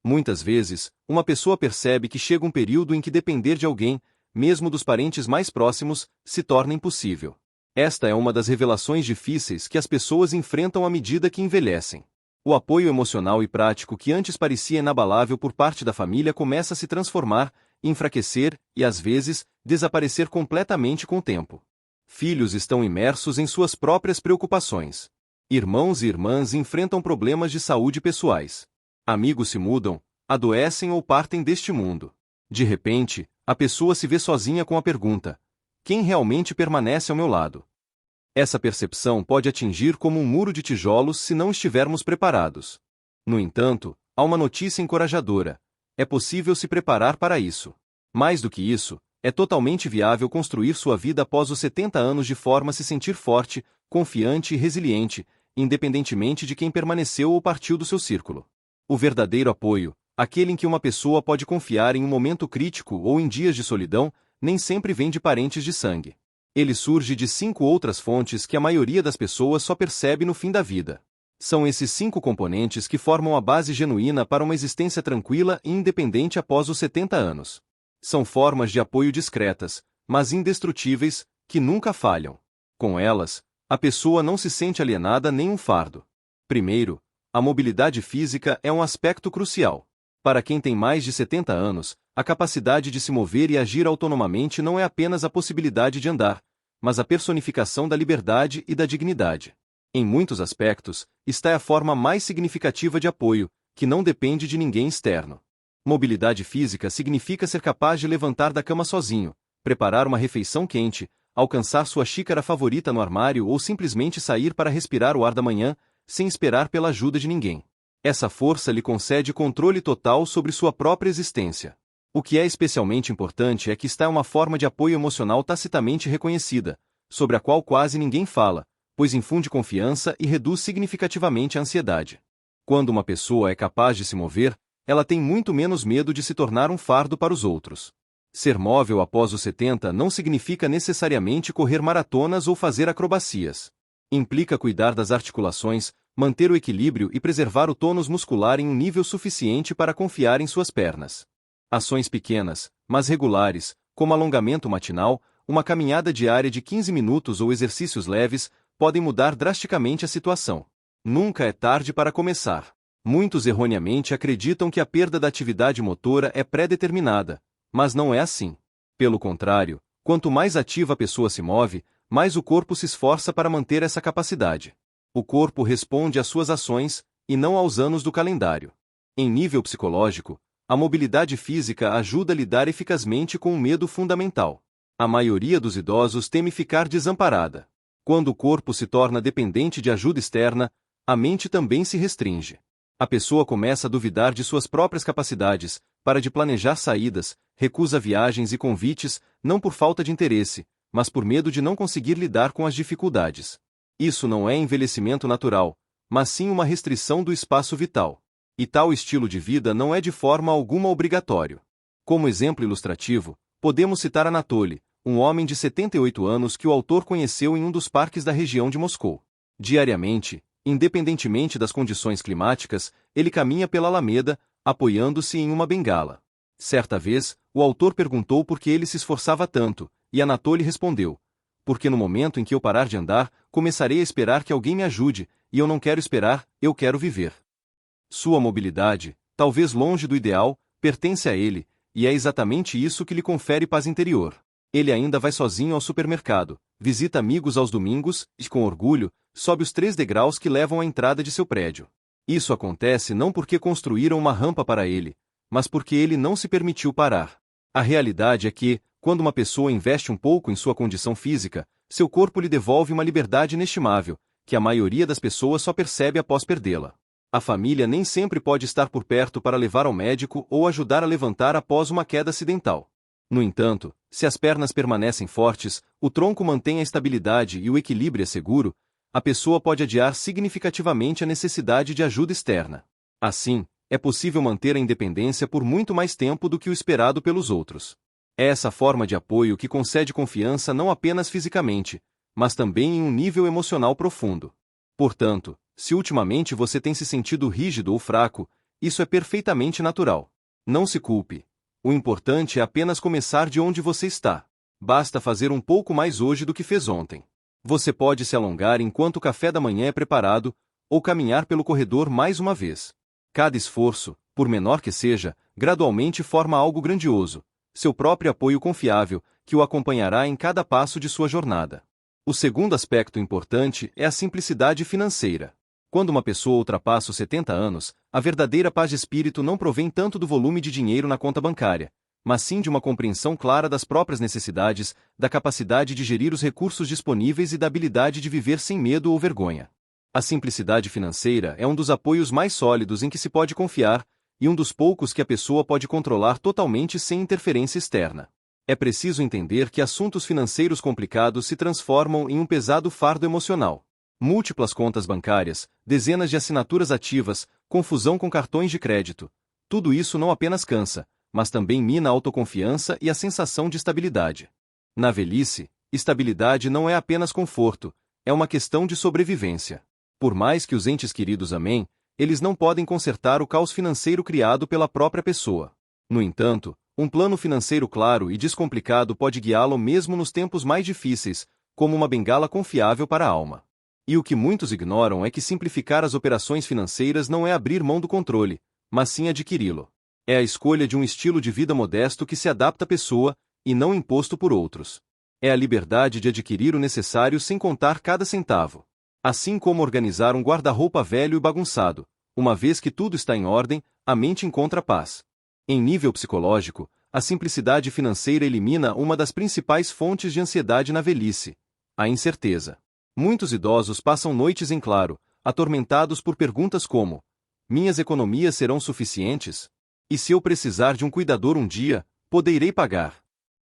Muitas vezes, uma pessoa percebe que chega um período em que depender de alguém, mesmo dos parentes mais próximos, se torna impossível. Esta é uma das revelações difíceis que as pessoas enfrentam à medida que envelhecem. O apoio emocional e prático que antes parecia inabalável por parte da família começa a se transformar, enfraquecer e, às vezes, desaparecer completamente com o tempo. Filhos estão imersos em suas próprias preocupações. Irmãos e irmãs enfrentam problemas de saúde pessoais. Amigos se mudam, adoecem ou partem deste mundo. De repente, a pessoa se vê sozinha com a pergunta: quem realmente permanece ao meu lado? Essa percepção pode atingir como um muro de tijolos se não estivermos preparados. No entanto, há uma notícia encorajadora: é possível se preparar para isso. Mais do que isso, é totalmente viável construir sua vida após os 70 anos de forma a se sentir forte, confiante e resiliente, independentemente de quem permaneceu ou partiu do seu círculo. O verdadeiro apoio, aquele em que uma pessoa pode confiar em um momento crítico ou em dias de solidão, nem sempre vem de parentes de sangue. Ele surge de 5 outras fontes que a maioria das pessoas só percebe no fim da vida. São esses 5 componentes que formam a base genuína para uma existência tranquila e independente após os 70 anos. São formas de apoio discretas, mas indestrutíveis, que nunca falham. Com elas, a pessoa não se sente alienada nem um fardo. Primeiro, a mobilidade física é um aspecto crucial. Para quem tem mais de 70 anos, a capacidade de se mover e agir autonomamente não é apenas a possibilidade de andar, mas a personificação da liberdade e da dignidade. Em muitos aspectos, está a forma mais significativa de apoio, que não depende de ninguém externo. Mobilidade física significa ser capaz de levantar da cama sozinho, preparar uma refeição quente, alcançar sua xícara favorita no armário ou simplesmente sair para respirar o ar da manhã, sem esperar pela ajuda de ninguém. Essa força lhe concede controle total sobre sua própria existência. O que é especialmente importante é que está uma forma de apoio emocional tacitamente reconhecida, sobre a qual quase ninguém fala, pois infunde confiança e reduz significativamente a ansiedade. Quando uma pessoa é capaz de se mover, ela tem muito menos medo de se tornar um fardo para os outros. Ser móvel após os 70 não significa necessariamente correr maratonas ou fazer acrobacias. Implica cuidar das articulações, manter o equilíbrio e preservar o tônus muscular em um nível suficiente para confiar em suas pernas. Ações pequenas, mas regulares, como alongamento matinal, uma caminhada diária de 15 minutos ou exercícios leves, podem mudar drasticamente a situação. Nunca é tarde para começar. Muitos erroneamente acreditam que a perda da atividade motora é pré-determinada, mas não é assim. Pelo contrário, quanto mais ativa a pessoa se move, mais o corpo se esforça para manter essa capacidade. O corpo responde às suas ações, e não aos anos do calendário. Em nível psicológico, a mobilidade física ajuda a lidar eficazmente com um medo fundamental. A maioria dos idosos teme ficar desamparada. Quando o corpo se torna dependente de ajuda externa, a mente também se restringe. A pessoa começa a duvidar de suas próprias capacidades, para de planejar saídas, recusa viagens e convites, não por falta de interesse, mas por medo de não conseguir lidar com as dificuldades. Isso não é envelhecimento natural, mas sim uma restrição do espaço vital. E tal estilo de vida não é de forma alguma obrigatório. Como exemplo ilustrativo, podemos citar Anatoly, um homem de 78 anos que o autor conheceu em um dos parques da região de Moscou. Diariamente, independentemente das condições climáticas, ele caminha pela Alameda, apoiando-se em uma bengala. Certa vez, o autor perguntou por que ele se esforçava tanto, e Anatoly respondeu: porque no momento em que eu parar de andar, começarei a esperar que alguém me ajude, e eu não quero esperar, eu quero viver. Sua mobilidade, talvez longe do ideal, pertence a ele, e é exatamente isso que lhe confere paz interior. Ele ainda vai sozinho ao supermercado, visita amigos aos domingos e, com orgulho, sobe os 3 degraus que levam à entrada de seu prédio. Isso acontece não porque construíram uma rampa para ele, mas porque ele não se permitiu parar. A realidade é que, quando uma pessoa investe um pouco em sua condição física, seu corpo lhe devolve uma liberdade inestimável, que a maioria das pessoas só percebe após perdê-la. A família nem sempre pode estar por perto para levar ao médico ou ajudar a levantar após uma queda acidental. No entanto, se as pernas permanecem fortes, o tronco mantém a estabilidade e o equilíbrio é seguro, a pessoa pode adiar significativamente a necessidade de ajuda externa. Assim, é possível manter a independência por muito mais tempo do que o esperado pelos outros. É essa forma de apoio que concede confiança não apenas fisicamente, mas também em um nível emocional profundo. Portanto, se ultimamente você tem se sentido rígido ou fraco, Isso é perfeitamente natural. Não se culpe. O importante é apenas começar de onde você está. Basta fazer um pouco mais hoje do que fez ontem. Você pode se alongar enquanto o café da manhã é preparado, ou caminhar pelo corredor mais uma vez. Cada esforço, por menor que seja, gradualmente forma algo grandioso, seu próprio apoio confiável, que o acompanhará em cada passo de sua jornada. O segundo aspecto importante é a simplicidade financeira. Quando uma pessoa ultrapassa os 70 anos, a verdadeira paz de espírito não provém tanto do volume de dinheiro na conta bancária, mas sim de uma compreensão clara das próprias necessidades, da capacidade de gerir os recursos disponíveis e da habilidade de viver sem medo ou vergonha. A simplicidade financeira é um dos apoios mais sólidos em que se pode confiar, e um dos poucos que a pessoa pode controlar totalmente sem interferência externa. É preciso entender que assuntos financeiros complicados se transformam em um pesado fardo emocional. Múltiplas contas bancárias, dezenas de assinaturas ativas, confusão com cartões de crédito. Tudo isso não apenas cansa, mas também mina a autoconfiança e a sensação de estabilidade. Na velhice, estabilidade não é apenas conforto, é uma questão de sobrevivência. Por mais que os entes queridos amem, eles não podem consertar o caos financeiro criado pela própria pessoa. No entanto, um plano financeiro claro e descomplicado pode guiá-lo mesmo nos tempos mais difíceis, como uma bengala confiável para a alma. E o que muitos ignoram é que simplificar as operações financeiras não é abrir mão do controle, mas sim adquiri-lo. É a escolha de um estilo de vida modesto que se adapta à pessoa, e não imposto por outros. É a liberdade de adquirir o necessário sem contar cada centavo. Assim como organizar um guarda-roupa velho e bagunçado, uma vez que tudo está em ordem, a mente encontra paz. Em nível psicológico, a simplicidade financeira elimina uma das principais fontes de ansiedade na velhice: a incerteza. Muitos idosos passam noites em claro, atormentados por perguntas como: minhas economias serão suficientes? E se eu precisar de um cuidador um dia, poderei pagar?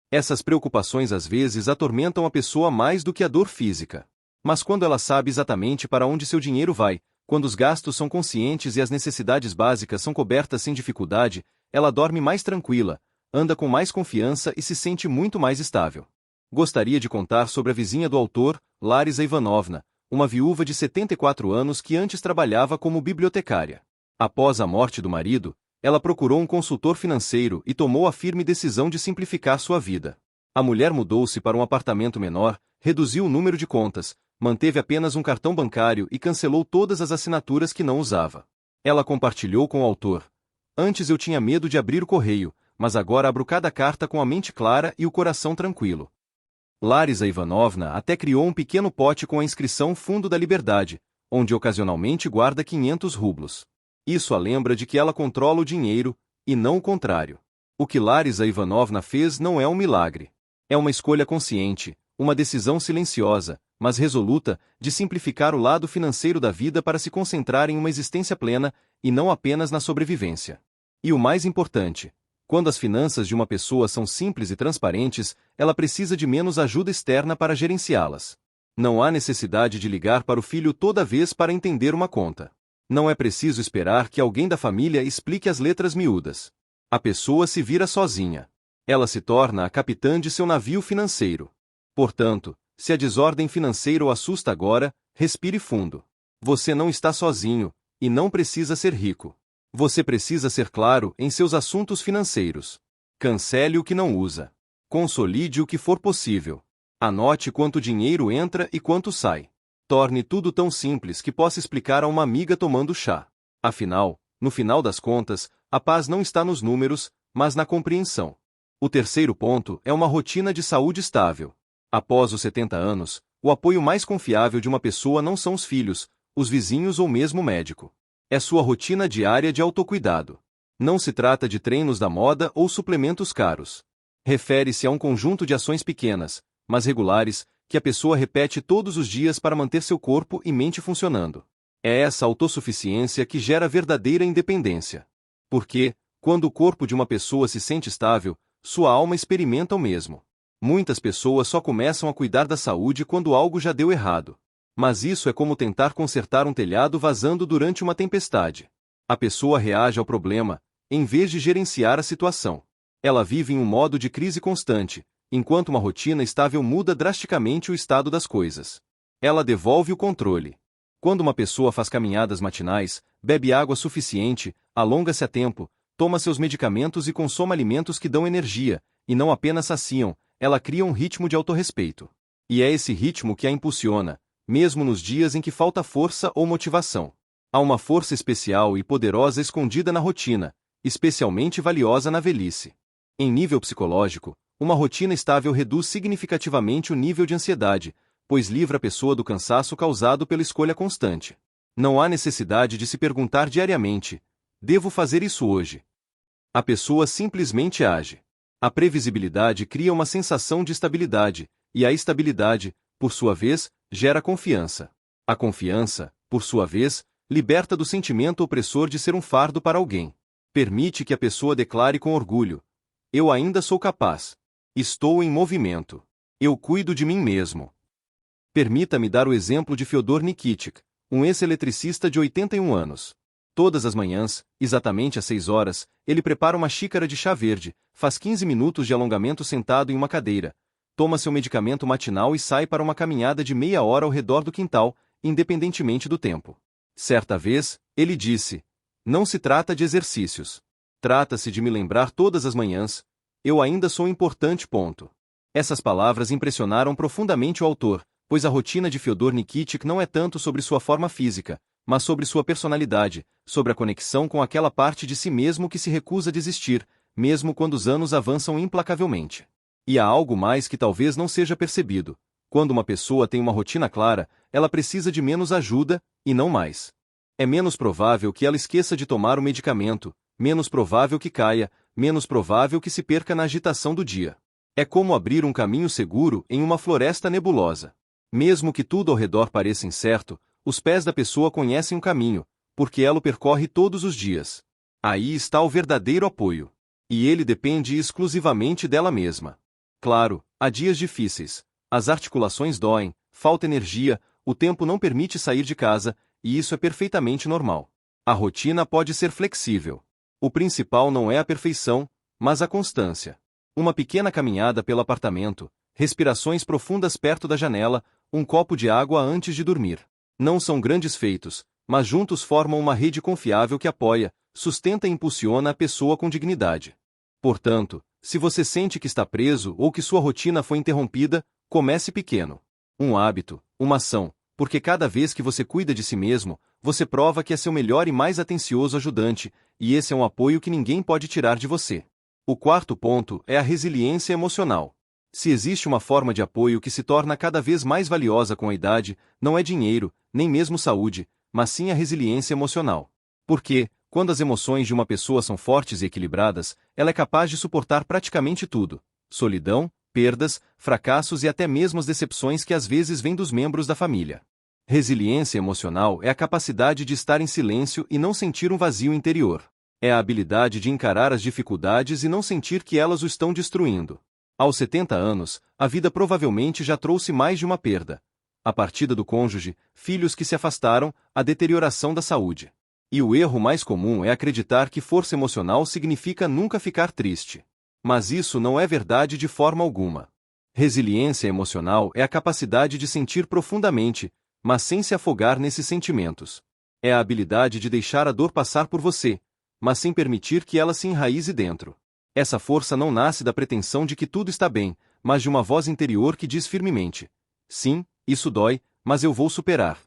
Essas preocupações às vezes atormentam a pessoa mais do que a dor física. Mas quando ela sabe exatamente para onde seu dinheiro vai, quando os gastos são conscientes e as necessidades básicas são cobertas sem dificuldade, ela dorme mais tranquila, anda com mais confiança e se sente muito mais estável. Gostaria de contar sobre a vizinha do autor, Larisa Ivanovna, uma viúva de 74 anos que antes trabalhava como bibliotecária. Após a morte do marido, ela procurou um consultor financeiro e tomou a firme decisão de simplificar sua vida. A mulher mudou-se para um apartamento menor, reduziu o número de contas, manteve apenas um cartão bancário e cancelou todas as assinaturas que não usava. Ela compartilhou com o autor: antes eu tinha medo de abrir o correio, mas agora abro cada carta com a mente clara e o coração tranquilo. Larisa Ivanovna até criou um pequeno pote com a inscrição Fundo da Liberdade, onde ocasionalmente guarda 500 rublos. Isso a lembra de que ela controla o dinheiro, e não o contrário. O que Larisa Ivanovna fez não é um milagre. É uma escolha consciente, uma decisão silenciosa, mas resoluta, de simplificar o lado financeiro da vida para se concentrar em uma existência plena, e não apenas na sobrevivência. E o mais importante: quando as finanças de uma pessoa são simples e transparentes, ela precisa de menos ajuda externa para gerenciá-las. Não há necessidade de ligar para o filho toda vez para entender uma conta. Não é preciso esperar que alguém da família explique as letras miúdas. A pessoa se vira sozinha. Ela se torna a capitã de seu navio financeiro. Portanto, se a desordem financeira o assusta agora, respire fundo. Você não está sozinho, e não precisa ser rico. Você precisa ser claro em seus assuntos financeiros. Cancele o que não usa. Consolide o que for possível. Anote quanto dinheiro entra e quanto sai. Torne tudo tão simples que possa explicar a uma amiga tomando chá. Afinal, no final das contas, a paz não está nos números, mas na compreensão. O terceiro ponto é uma rotina de saúde estável. Após os 70 anos, o apoio mais confiável de uma pessoa não são os filhos, os vizinhos ou mesmo o médico. É sua rotina diária de autocuidado. Não se trata de treinos da moda ou suplementos caros. Refere-se a um conjunto de ações pequenas, mas regulares, que a pessoa repete todos os dias para manter seu corpo e mente funcionando. É essa autossuficiência que gera verdadeira independência. Porque, quando o corpo de uma pessoa se sente estável, sua alma experimenta o mesmo. Muitas pessoas só começam a cuidar da saúde quando algo já deu errado. Mas isso é como tentar consertar um telhado vazando durante uma tempestade. A pessoa reage ao problema, em vez de gerenciar a situação. Ela vive em um modo de crise constante, enquanto uma rotina estável muda drasticamente o estado das coisas. Ela devolve o controle. Quando uma pessoa faz caminhadas matinais, bebe água suficiente, alonga-se a tempo, toma seus medicamentos e consome alimentos que dão energia, e não apenas saciam, ela cria um ritmo de autorrespeito. E é esse ritmo que a impulsiona, mesmo nos dias em que falta força ou motivação. Há uma força especial e poderosa escondida na rotina, especialmente valiosa na velhice. Em nível psicológico, uma rotina estável reduz significativamente o nível de ansiedade, pois livra a pessoa do cansaço causado pela escolha constante. Não há necessidade de se perguntar diariamente: devo fazer isso hoje? A pessoa simplesmente age. A previsibilidade cria uma sensação de estabilidade, e a estabilidade, por sua vez, gera confiança. A confiança, por sua vez, liberta do sentimento opressor de ser um fardo para alguém. Permite que a pessoa declare com orgulho: eu ainda sou capaz. Estou em movimento. Eu cuido de mim mesmo. Permita-me dar o exemplo de Fyodor Nikitic, um ex-eletricista de 81 anos. Todas as manhãs, exatamente às 6 horas, ele prepara uma xícara de chá verde, faz 15 minutos de alongamento sentado em uma cadeira, toma seu medicamento matinal e sai para uma caminhada de meia hora ao redor do quintal, independentemente do tempo. Certa vez, ele disse: não se trata de exercícios. Trata-se de me lembrar todas as manhãs: eu ainda sou importante. Essas palavras impressionaram profundamente o autor, pois a rotina de Fyodor Nikitic não é tanto sobre sua forma física, mas sobre sua personalidade, sobre a conexão com aquela parte de si mesmo que se recusa a desistir, mesmo quando os anos avançam implacavelmente. E há algo mais que talvez não seja percebido: quando uma pessoa tem uma rotina clara, ela precisa de menos ajuda, e não mais. É menos provável que ela esqueça de tomar o medicamento, menos provável que caia, menos provável que se perca na agitação do dia. É como abrir um caminho seguro em uma floresta nebulosa. Mesmo que tudo ao redor pareça incerto, os pés da pessoa conhecem o caminho, porque ela o percorre todos os dias. Aí está o verdadeiro apoio. E ele depende exclusivamente dela mesma. Claro, há dias difíceis. As articulações doem, falta energia, o tempo não permite sair de casa, e isso é perfeitamente normal. A rotina pode ser flexível. O principal não é a perfeição, mas a constância. Uma pequena caminhada pelo apartamento, respirações profundas perto da janela, um copo de água antes de dormir. Não são grandes feitos, mas juntos formam uma rede confiável que apoia, sustenta e impulsiona a pessoa com dignidade. Portanto, se você sente que está preso ou que sua rotina foi interrompida, comece pequeno. Um hábito, uma ação, porque cada vez que você cuida de si mesmo, você prova que é seu melhor e mais atencioso ajudante, e esse é um apoio que ninguém pode tirar de você. O quarto ponto é a resiliência emocional. Se existe uma forma de apoio que se torna cada vez mais valiosa com a idade, não é dinheiro, nem mesmo saúde, mas sim a resiliência emocional. Porque, quando as emoções de uma pessoa são fortes e equilibradas, ela é capaz de suportar praticamente tudo: solidão, perdas, fracassos e até mesmo as decepções que às vezes vêm dos membros da família. Resiliência emocional é a capacidade de estar em silêncio e não sentir um vazio interior. É a habilidade de encarar as dificuldades e não sentir que elas o estão destruindo. Aos 70 anos, a vida provavelmente já trouxe mais de uma perda. A partida do cônjuge, filhos que se afastaram, a deterioração da saúde. E o erro mais comum é acreditar que força emocional significa nunca ficar triste. Mas isso não é verdade de forma alguma. Resiliência emocional é a capacidade de sentir profundamente, mas sem se afogar nesses sentimentos. É a habilidade de deixar a dor passar por você, mas sem permitir que ela se enraize dentro. Essa força não nasce da pretensão de que tudo está bem, mas de uma voz interior que diz firmemente: sim, isso dói, mas eu vou superar.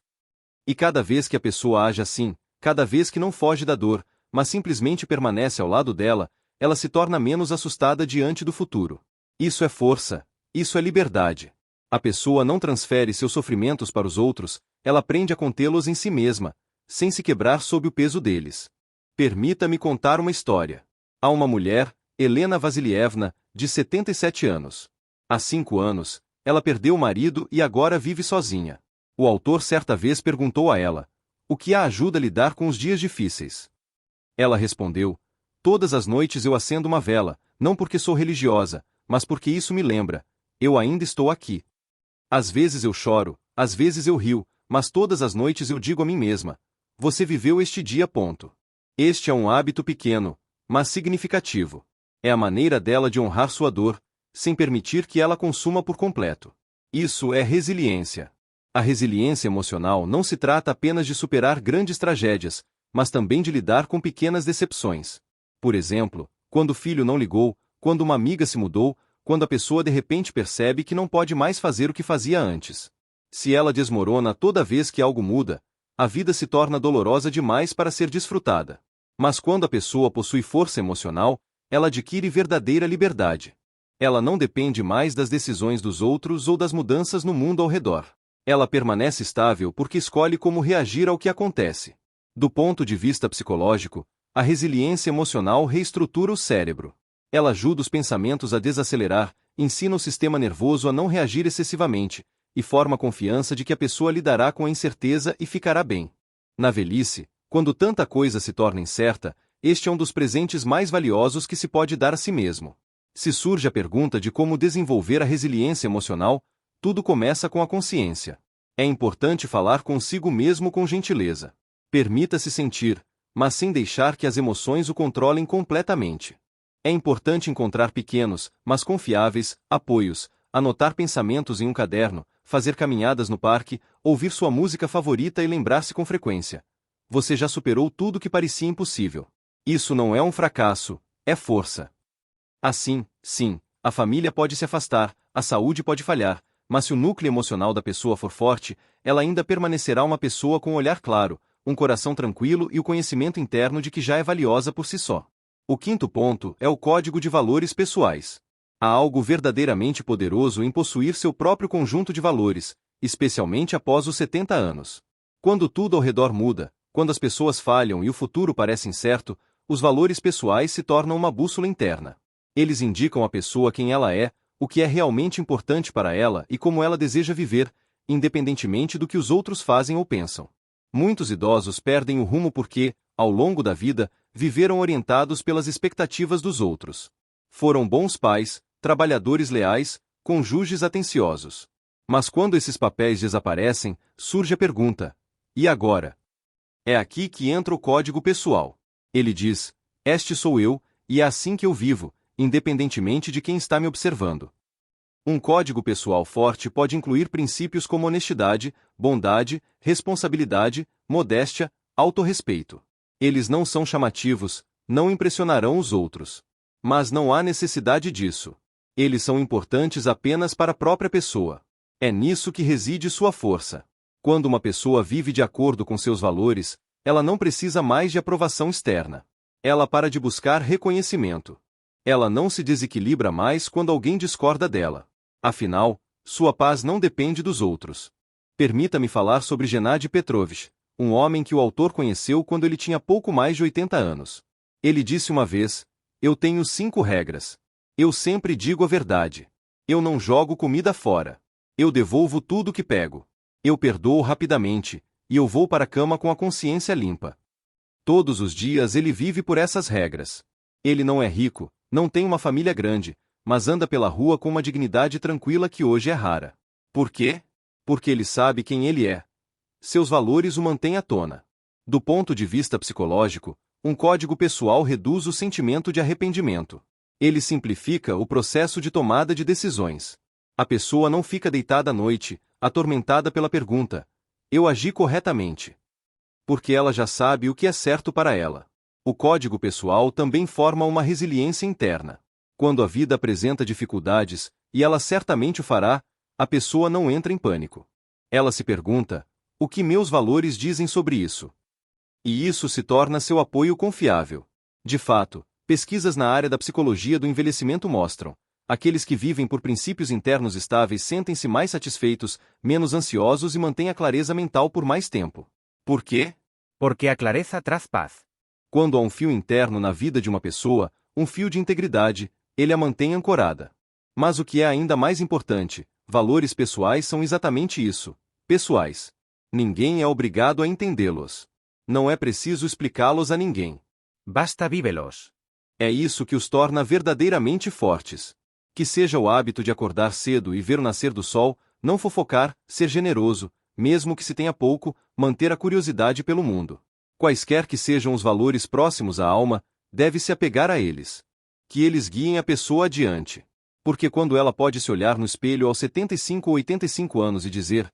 E cada vez que a pessoa age assim, cada vez que não foge da dor, mas simplesmente permanece ao lado dela, ela se torna menos assustada diante do futuro. Isso é força, isso é liberdade. A pessoa não transfere seus sofrimentos para os outros, ela aprende a contê-los em si mesma, sem se quebrar sob o peso deles. Permita-me contar uma história. Há uma mulher, Helena Vasilievna, de 77 anos. Há 5 anos, ela perdeu o marido e agora vive sozinha. O autor certa vez perguntou a ela: o que a ajuda a lidar com os dias difíceis? Ela respondeu: todas as noites eu acendo uma vela, não porque sou religiosa, mas porque isso me lembra: eu ainda estou aqui. Às vezes eu choro, às vezes eu rio, mas todas as noites eu digo a mim mesma: você viveu este dia. Este é um hábito pequeno, mas significativo. É a maneira dela de honrar sua dor, sem permitir que ela consuma por completo. Isso é resiliência. A resiliência emocional não se trata apenas de superar grandes tragédias, mas também de lidar com pequenas decepções. Por exemplo, quando o filho não ligou, quando uma amiga se mudou, quando a pessoa de repente percebe que não pode mais fazer o que fazia antes. Se ela desmorona toda vez que algo muda, a vida se torna dolorosa demais para ser desfrutada. Mas quando a pessoa possui força emocional, ela adquire verdadeira liberdade. Ela não depende mais das decisões dos outros ou das mudanças no mundo ao redor. Ela permanece estável porque escolhe como reagir ao que acontece. Do ponto de vista psicológico, a resiliência emocional reestrutura o cérebro. Ela ajuda os pensamentos a desacelerar, ensina o sistema nervoso a não reagir excessivamente, e forma a confiança de que a pessoa lidará com a incerteza e ficará bem. Na velhice, quando tanta coisa se torna incerta, este é um dos presentes mais valiosos que se pode dar a si mesmo. Se surge a pergunta de como desenvolver a resiliência emocional, tudo começa com a consciência. É importante falar consigo mesmo com gentileza. Permita-se sentir, mas sem deixar que as emoções o controlem completamente. É importante encontrar pequenos, mas confiáveis, apoios, anotar pensamentos em um caderno, fazer caminhadas no parque, ouvir sua música favorita e lembrar-se com frequência. Você já superou tudo que parecia impossível. Isso não é um fracasso, é força. Assim, sim, a família pode se afastar, a saúde pode falhar, mas se o núcleo emocional da pessoa for forte, ela ainda permanecerá uma pessoa com um olhar claro, um coração tranquilo e o conhecimento interno de que já é valiosa por si só. O quinto ponto é o código de valores pessoais. Há algo verdadeiramente poderoso em possuir seu próprio conjunto de valores, especialmente após os 70 anos. Quando tudo ao redor muda, quando as pessoas falham e o futuro parece incerto, os valores pessoais se tornam uma bússola interna. Eles indicam à pessoa quem ela é, o que é realmente importante para ela e como ela deseja viver, independentemente do que os outros fazem ou pensam. Muitos idosos perdem o rumo porque, ao longo da vida, viveram orientados pelas expectativas dos outros. Foram bons pais, trabalhadores leais, cônjuges atenciosos. Mas quando esses papéis desaparecem, surge a pergunta: e agora? É aqui que entra o código pessoal. Ele diz: este sou eu, e é assim que eu vivo, independentemente de quem está me observando. Um código pessoal forte pode incluir princípios como honestidade, bondade, responsabilidade, modéstia, autorrespeito. Eles não são chamativos, não impressionarão os outros. Mas não há necessidade disso. Eles são importantes apenas para a própria pessoa. É nisso que reside sua força. Quando uma pessoa vive de acordo com seus valores, ela não precisa mais de aprovação externa. Ela para de buscar reconhecimento. Ela não se desequilibra mais quando alguém discorda dela. Afinal, sua paz não depende dos outros. Permita-me falar sobre Gennady Petrovich, um homem que o autor conheceu quando ele tinha pouco mais de 80 anos. Ele disse uma vez: eu tenho 5 regras. Eu sempre digo a verdade. Eu não jogo comida fora. Eu devolvo tudo que pego. Eu perdoo rapidamente, e eu vou para a cama com a consciência limpa. Todos os dias ele vive por essas regras. Ele não é rico, não tem uma família grande, mas anda pela rua com uma dignidade tranquila que hoje é rara. Por quê? Porque ele sabe quem ele é. Seus valores o mantêm à tona. Do ponto de vista psicológico, um código pessoal reduz o sentimento de arrependimento. Ele simplifica o processo de tomada de decisões. A pessoa não fica deitada à noite, atormentada pela pergunta: eu agi corretamente? Porque ela já sabe o que é certo para ela. O código pessoal também forma uma resiliência interna. Quando a vida apresenta dificuldades, e ela certamente o fará, a pessoa não entra em pânico. Ela se pergunta: o que meus valores dizem sobre isso? E isso se torna seu apoio confiável. De fato, pesquisas na área da psicologia do envelhecimento mostram: aqueles que vivem por princípios internos estáveis sentem-se mais satisfeitos, menos ansiosos e mantêm a clareza mental por mais tempo. Por quê? Porque a clareza traz paz. Quando há um fio interno na vida de uma pessoa, um fio de integridade, ele a mantém ancorada. Mas o que é ainda mais importante, valores pessoais são exatamente isso: pessoais. Ninguém é obrigado a entendê-los. Não é preciso explicá-los a ninguém. Basta vívelos. É isso que os torna verdadeiramente fortes. Que seja o hábito de acordar cedo e ver o nascer do sol, não fofocar, ser generoso, mesmo que se tenha pouco, manter a curiosidade pelo mundo. Quaisquer que sejam os valores próximos à alma, deve-se apegar a eles. Que eles guiem a pessoa adiante. Porque quando ela pode se olhar no espelho aos 75 ou 85 anos e dizer: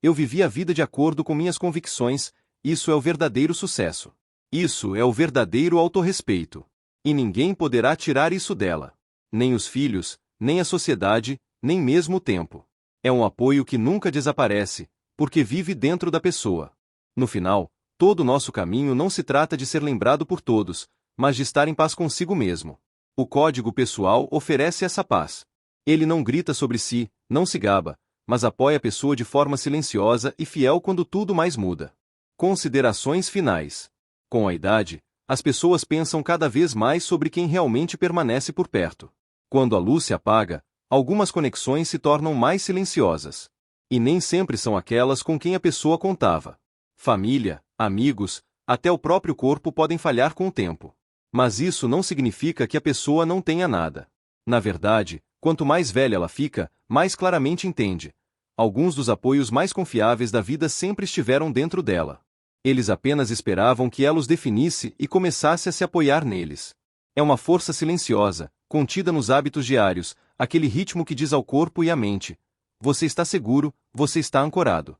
eu vivi a vida de acordo com minhas convicções, isso é o verdadeiro sucesso. Isso é o verdadeiro autorrespeito. E ninguém poderá tirar isso dela. Nem os filhos, nem a sociedade, nem mesmo o tempo. É um apoio que nunca desaparece, porque vive dentro da pessoa. No final, todo o nosso caminho não se trata de ser lembrado por todos, mas de estar em paz consigo mesmo. O código pessoal oferece essa paz. Ele não grita sobre si, não se gaba, mas apoia a pessoa de forma silenciosa e fiel quando tudo mais muda. Considerações finais. Com a idade, as pessoas pensam cada vez mais sobre quem realmente permanece por perto. Quando a luz se apaga, algumas conexões se tornam mais silenciosas. E nem sempre são aquelas com quem a pessoa contava. Família, amigos, até o próprio corpo podem falhar com o tempo. Mas isso não significa que a pessoa não tenha nada. Na verdade, quanto mais velha ela fica, mais claramente entende. Alguns dos apoios mais confiáveis da vida sempre estiveram dentro dela. Eles apenas esperavam que ela os definisse e começasse a se apoiar neles. É uma força silenciosa, contida nos hábitos diários, aquele ritmo que diz ao corpo e à mente: você está seguro, você está ancorado.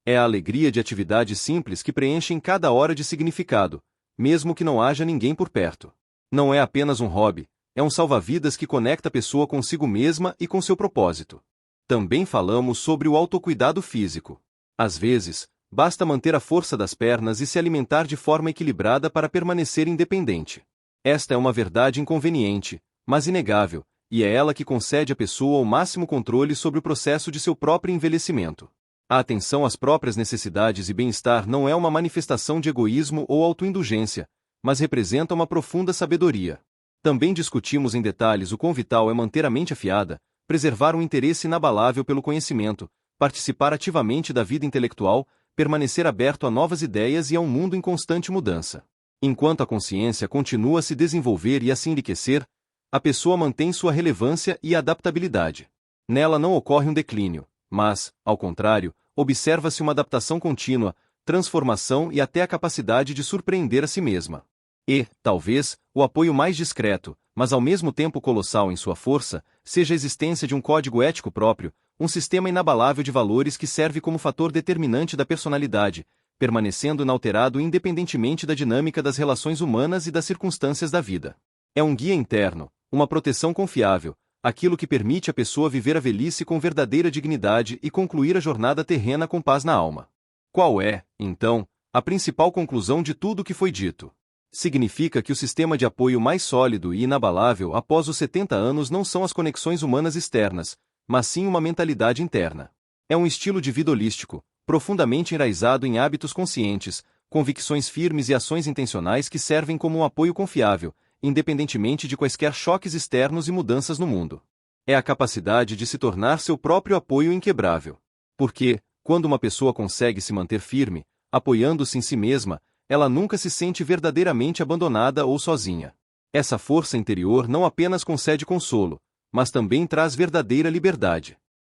É a alegria de atividades simples que preenchem cada hora de significado, mesmo que não haja ninguém por perto. Não é apenas um hobby, é um salva-vidas que conecta a pessoa consigo mesma e com seu propósito. Também falamos sobre o autocuidado físico. Às vezes, basta manter a força das pernas e se alimentar de forma equilibrada para permanecer independente. Esta é uma verdade inconveniente, mas inegável, e é ela que concede à pessoa o máximo controle sobre o processo de seu próprio envelhecimento. A atenção às próprias necessidades e bem-estar não é uma manifestação de egoísmo ou autoindulgência, mas representa uma profunda sabedoria. Também discutimos em detalhes o quão vital é manter a mente afiada, preservar um interesse inabalável pelo conhecimento, participar ativamente da vida intelectual, permanecer aberto a novas ideias e a um mundo em constante mudança. Enquanto a consciência continua a se desenvolver e a se enriquecer, a pessoa mantém sua relevância e adaptabilidade. Nela não ocorre um declínio, mas, ao contrário, observa-se uma adaptação contínua, transformação e até a capacidade de surpreender a si mesma. E, talvez, o apoio mais discreto, mas ao mesmo tempo colossal em sua força, seja a existência de um código ético próprio, um sistema inabalável de valores que serve como fator determinante da personalidade, permanecendo inalterado independentemente da dinâmica das relações humanas e das circunstâncias da vida. É um guia interno, uma proteção confiável, aquilo que permite à pessoa viver a velhice com verdadeira dignidade e concluir a jornada terrena com paz na alma. Qual é, então, a principal conclusão de tudo o que foi dito? Significa que o sistema de apoio mais sólido e inabalável após os 70 anos não são as conexões humanas externas, mas sim uma mentalidade interna. É um estilo de vida holístico, profundamente enraizado em hábitos conscientes, convicções firmes e ações intencionais que servem como um apoio confiável, independentemente de quaisquer choques externos e mudanças no mundo. É a capacidade de se tornar seu próprio apoio inquebrável. Porque, quando uma pessoa consegue se manter firme, apoiando-se em si mesma, ela nunca se sente verdadeiramente abandonada ou sozinha. Essa força interior não apenas concede consolo, mas também traz verdadeira liberdade.